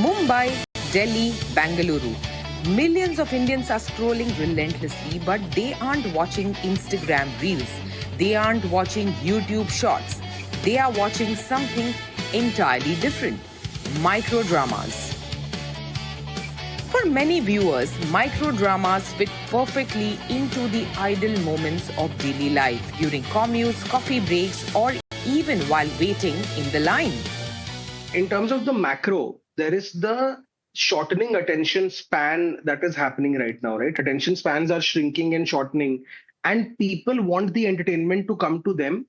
Mumbai, Delhi, Bangalore. Millions of Indians are scrolling relentlessly, but they aren't watching Instagram reels. They aren't watching YouTube shorts. They are watching something entirely different. Microdramas. For many viewers, microdramas fit perfectly into the idle moments of daily life during commutes, coffee breaks, or even while waiting in the line. In terms of the macro, there is the shortening attention span that is happening right now, right? Attention spans are shrinking and shortening, and people want the entertainment to come to them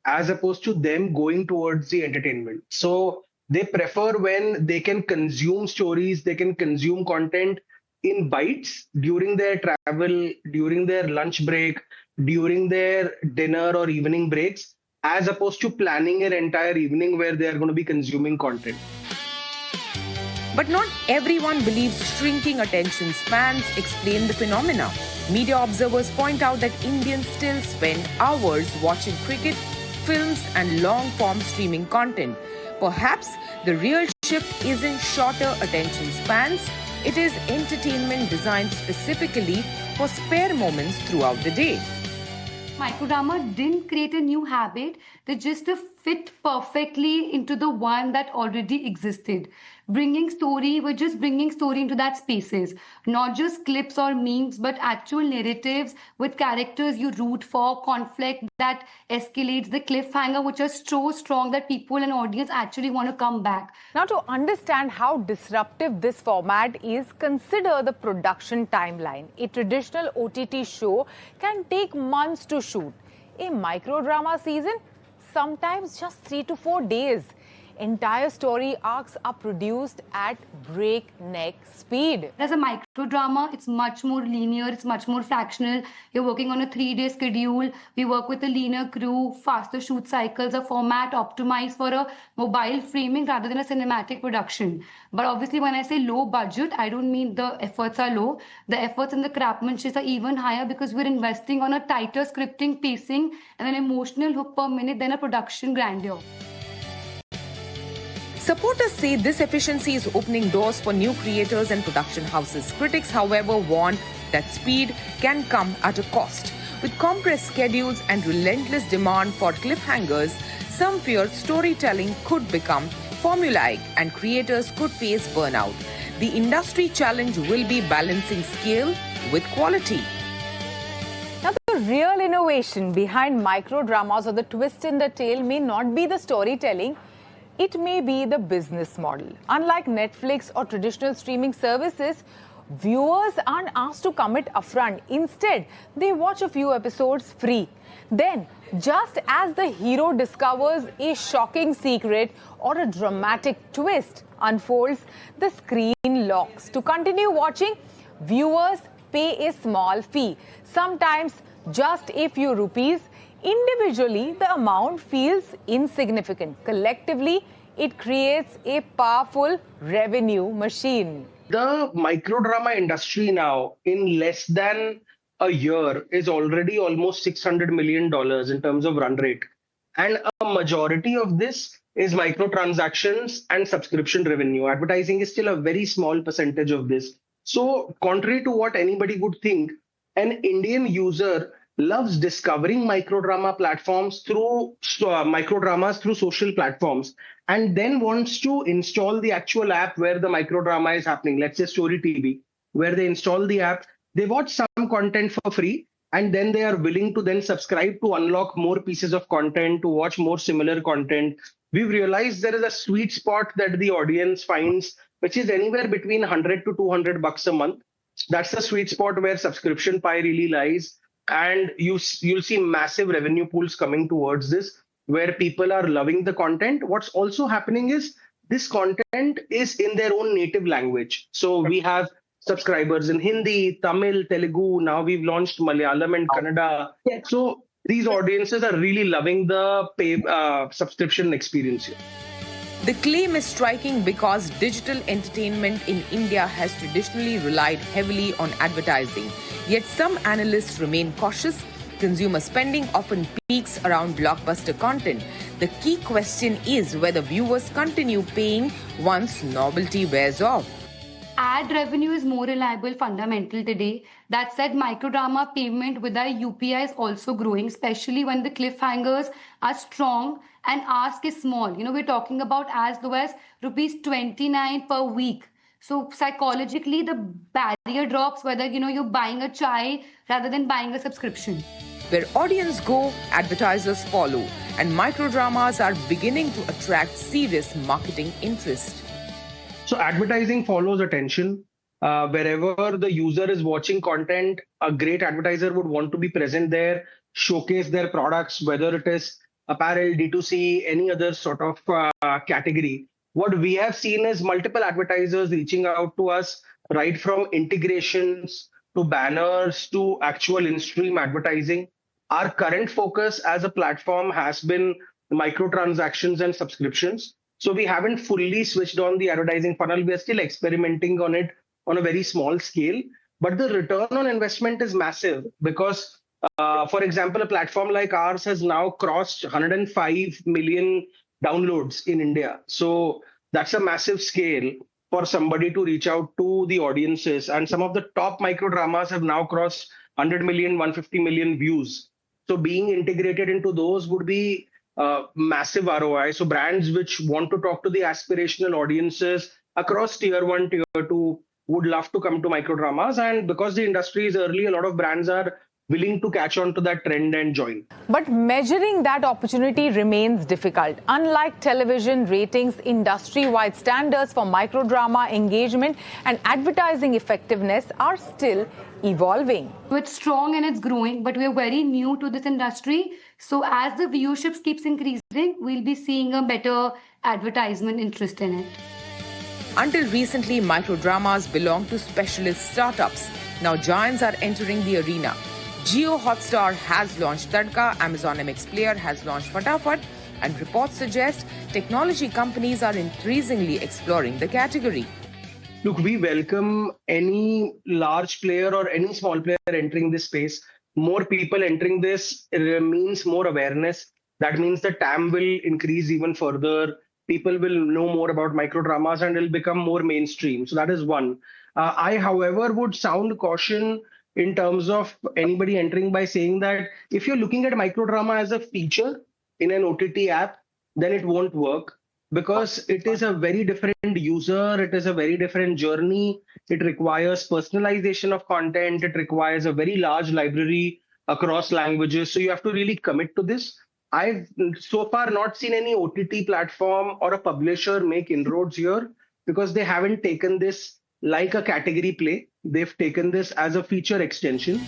as opposed to them going towards the entertainment. So they prefer when they can consume stories, they can consume content in bites during their travel, during their lunch break, during their dinner or evening breaks, as opposed to planning an entire evening where they are going to be consuming content. But not everyone believes shrinking attention spans explain the phenomena. Media observers point out that Indians still spend hours watching cricket, films, and long-form streaming content. Perhaps the real shift isn't shorter attention spans, it is entertainment designed specifically for spare moments throughout the day. Microdrama didn't create a new habit, they just fit perfectly into the one that already existed. We're just bringing story into that spaces, not just clips or memes, but actual narratives with characters you root for, conflict that escalates, the cliffhanger, which are so strong that people and audience actually want to come back. Now, to understand how disruptive this format is, consider the production timeline. A traditional OTT show can take months to shoot. A microdrama season, sometimes just 3 to 4 days. Entire story arcs are produced at breakneck speed. As a microdrama, it's much more linear, it's much more fractional. You're working on a 3-day schedule. We work with a leaner crew, faster shoot cycles, a format optimized for a mobile framing rather than a cinematic production. But obviously, when I say low budget, I don't mean the efforts are low. The efforts and the craftsmanship are even higher because we're investing on a tighter scripting, pacing, and an emotional hook per minute than a production grandeur. Supporters say this efficiency is opening doors for new creators and production houses. Critics, however, warn that speed can come at a cost. With compressed schedules and relentless demand for cliffhangers, some fear storytelling could become formulaic and creators could face burnout. The industry challenge will be balancing scale with quality. Now, the real innovation behind microdramas or the twist in the tale may not be the storytelling, it may be the business model. Unlike Netflix or traditional streaming services, viewers aren't asked to commit upfront. Instead, they watch a few episodes free. Then, just as the hero discovers a shocking secret or a dramatic twist unfolds, the screen locks. To continue watching, viewers pay a small fee, sometimes just a few rupees. Individually, the amount feels insignificant. Collectively, it creates a powerful revenue machine. The microdrama industry now, in less than a year, is already almost $600 million in terms of run rate. And a majority of this is microtransactions and subscription revenue. Advertising is still a very small percentage of this. So, contrary to what anybody would think, an Indian user loves discovering microdramas through social platforms, and then wants to install the actual app where the microdrama is happening. Let's say Story TV, where they install the app, they watch some content for free, and then they are willing to then subscribe to unlock more pieces of content, to watch more similar content. We've realized there is a sweet spot that the audience finds, which is anywhere between 100 to 200 bucks a month. That's the sweet spot where subscription pie really lies. And you'll see massive revenue pools coming towards this, where people are loving the content. What's also happening is this content is in their own native language. So we have subscribers in Hindi, Tamil, Telugu. Now we've launched Malayalam and Kannada. So these audiences are really loving the subscription experience here. The claim is striking because digital entertainment in India has traditionally relied heavily on advertising. Yet some analysts remain cautious. consumer spending often peaks around blockbuster content. The key question is whether viewers continue paying once novelty wears off. Ad revenue is more reliable fundamental today. That said, microdrama payment with our UPI is also growing, especially when the cliffhangers are strong and ask is small. We're talking about as low as rupees 29 per week. So psychologically, the barrier drops whether, you're buying a chai rather than buying a subscription. Where audience go, advertisers follow, and microdramas are beginning to attract serious marketing interest. So advertising follows attention. Wherever the user is watching content, a great advertiser would want to be present there, showcase their products, whether it is apparel, D2C, any other sort of category. What we have seen is multiple advertisers reaching out to us, right from integrations to banners to actual in-stream advertising. Our current focus as a platform has been microtransactions and subscriptions. So we haven't fully switched on the advertising funnel. We are still experimenting on it on a very small scale. But the return on investment is massive because, for example, a platform like ours has now crossed 105 million downloads in India. So that's a massive scale for somebody to reach out to the audiences. And some of the top microdramas have now crossed 100 million, 150 million views. So being integrated into those would be massive ROI. So brands which want to talk to the aspirational audiences across tier 1, tier 2 would love to come to microdramas. And because the industry is early, a lot of brands are willing to catch on to that trend and join. But measuring that opportunity remains difficult. Unlike television, ratings, industry-wide standards for microdrama engagement and advertising effectiveness are still evolving. It's strong and it's growing, but we're very new to this industry. So as the viewership keeps increasing, we'll be seeing a better advertisement interest in it. Until recently, microdramas belonged to specialist startups. Now giants are entering the arena. Jio Hotstar has launched Tadka, Amazon MX Player has launched Fatafat, and reports suggest technology companies are increasingly exploring the category. Look, we welcome any large player or any small player entering this space. More people entering this means more awareness. That means the TAM will increase even further. People will know more about microdramas and it'll become more mainstream. So that is one. I, however, would sound caution in terms of anybody entering by saying that if you're looking at microdrama as a feature in an OTT app, then it won't work because it is a very different user. It is a very different journey. It requires personalization of content. It requires a very large library across languages. So you have to really commit to this. I've so far not seen any OTT platform or a publisher make inroads here because they haven't taken this like a category play. They've taken this as a feature extension.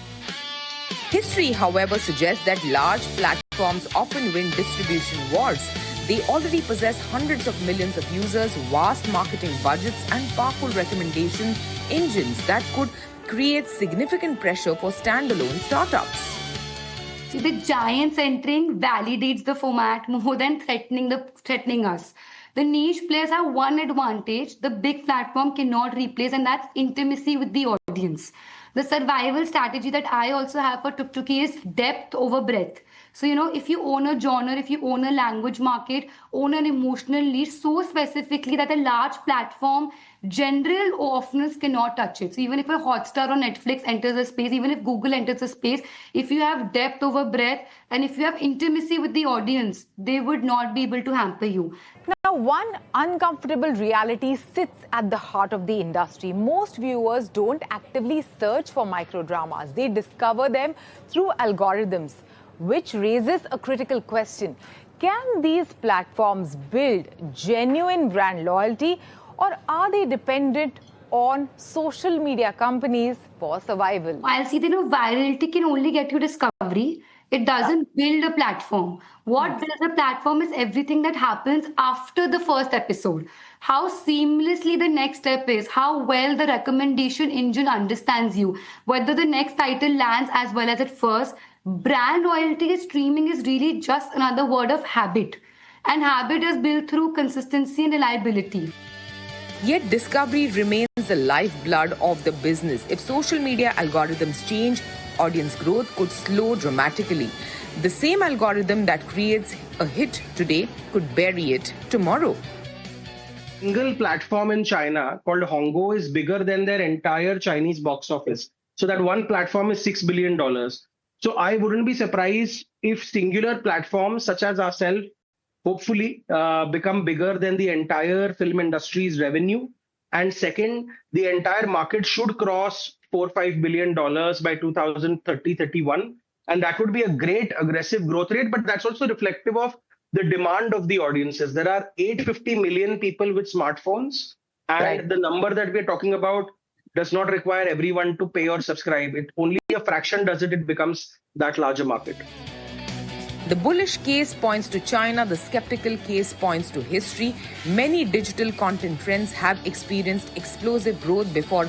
History, however, suggests that large platforms often win distribution wars. They already possess hundreds of millions of users, vast marketing budgets, and powerful recommendation engines that could create significant pressure for standalone startups. See, the giants entering validates the format more than threatening us. The niche players have one advantage the big platform cannot replace, and that's intimacy with the audience. The survival strategy that I also have for Tuk Tuki is depth over breadth. So, if you own a genre, if you own a language market, own an emotional niche so specifically that a large platform, general ofteness cannot touch it. So even if a Hotstar or Netflix enters a space, even if Google enters a space, if you have depth over breadth and if you have intimacy with the audience, they would not be able to hamper you. Now, one uncomfortable reality sits at the heart of the industry. Most viewers don't actively search for microdramas. They discover them through algorithms, which raises a critical question. Can these platforms build genuine brand loyalty, or are they dependent on social media companies for survival? I'll see that virality can only get you discovery. It doesn't build a platform. What builds a platform is everything that happens after the first episode. How seamlessly the next step is, how well the recommendation engine understands you, whether the next title lands as well as at first. Brand loyalty streaming is really just another word of habit. And habit is built through consistency and reliability. Yet discovery remains the lifeblood of the business. If social media algorithms change, audience growth could slow dramatically. The same algorithm that creates a hit today could bury it tomorrow. Single platform in China called Hongo is bigger than their entire Chinese box office. So that one platform is $6 billion. So I wouldn't be surprised if singular platforms such as ourselves hopefully become bigger than the entire film industry's revenue. And second, the entire market should cross $4-5 billion by 2030-31. And that would be a great aggressive growth rate, but that's also reflective of the demand of the audiences. There are 850 million people with smartphones, and Right. the number that we're talking about does not require everyone to pay or subscribe. It only a fraction does it, it becomes that larger market. The bullish case points to China, the skeptical case points to history. Many digital content trends have experienced explosive growth before